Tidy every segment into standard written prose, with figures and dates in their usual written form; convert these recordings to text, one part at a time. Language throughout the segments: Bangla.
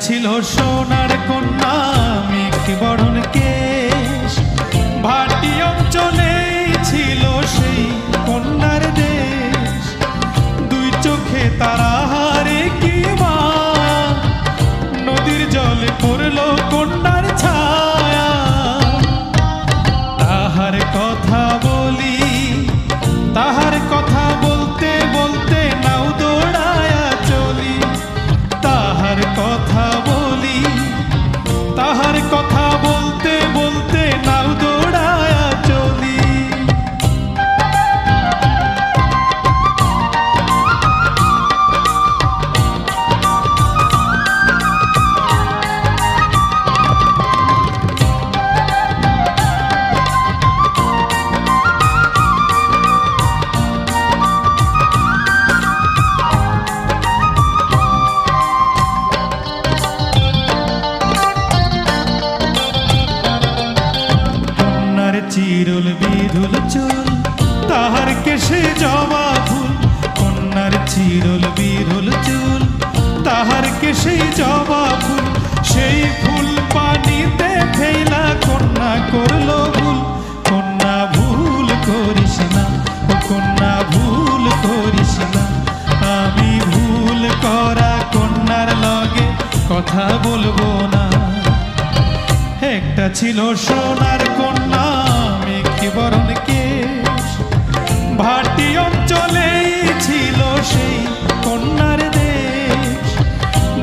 ছিল সোনার কন্যা মেঘ বরণ কেশ, ভাটি অঞ্চলে ছিল সেই কন্যার দেশ। দুই চোখে তারা হারে কি মা, নদীর জলে পড়লো কন্যার ছায়া। তাহার কথা বলি, তাহার কথা বলতে বলতে নাও দৌড়ায়া চলি। তাহার কথা বলি, তাহার কথা বলতে বলতে নাও দৌড়ায়া চলি। চিরুল বিধুল চুল, তাহার কেশে জবা ফুল। কন্যার চিরুল বিধুল চুল, তাহার কেশে জবা ফুল। সেই ফুল পানিতে ফেলা কন্যা করলো ভুল। কন্যা ভুল করিস না, ও কন্যা ভুল করিস না। আমি ভুল করা কন্যার লগে কথা বলবো না। একটা ছিল সোনার কন্যা মেঘ বরণ কেশ, ভাটি অঞ্চলে ছিল সেই কন্যার দেশ।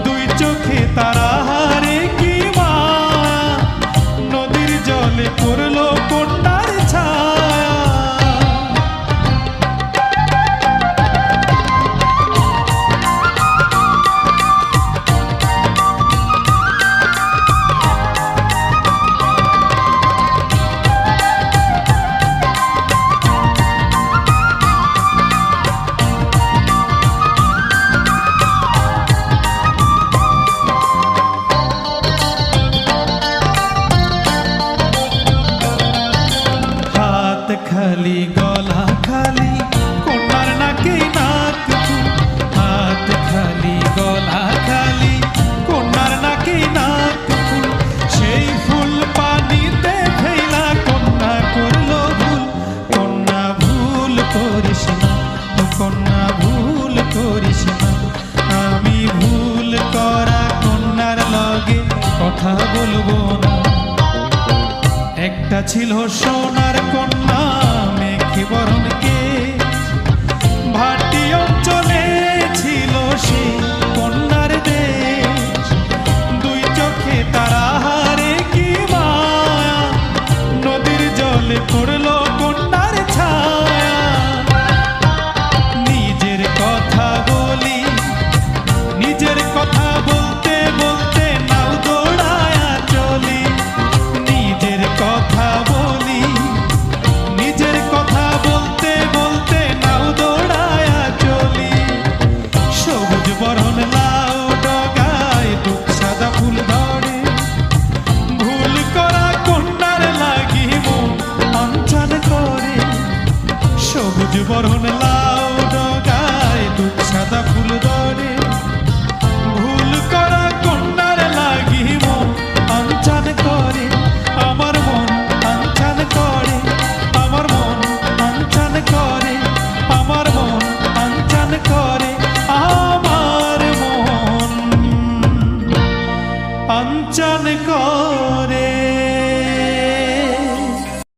দুই চোখে তারা হারে কি মা, নদীর জলে পড়লো কন্যার ছায়া। খালি গলা খালি কন্যার নাকে নাক ফুল। হাত খালি গলা খালি কন্যার নাকে নাক ফুল। সেই ফুল পানিতে ফেলা কন্যা করলো ভুল। কন্যা ভুল করিস না, ও কন্যা ভুল করিস না। আমি ভুল করা কন্যার লগে কথা বলবো না। একটা ছিল সোনার কন্যা মেঘ বরণ কেশ, ভাটি অঞ্চলে ছিল সেই কন্যার দেশ। দুই চোখে তারা হারে কি মায়া, নদীর জলে পড়লো কন্যার ছায়া। নিজের কথা বলি, নিজের কথা বলতে বলতে নাও দৌড়ায়া চলি। নিজের কথা বলি, নিজের কথা বলতে বলতে নাও দৌড়ায়া চলি। সবুজ বরণ লাউ ডগায় দুঃখ সাদা ফুল ধরে, ভুল করা কন্যার লাগি মন অঞ্চল করে। সবুজ বরণ লাউ ডগায় দুঃখ সাদা ফুল ধরে,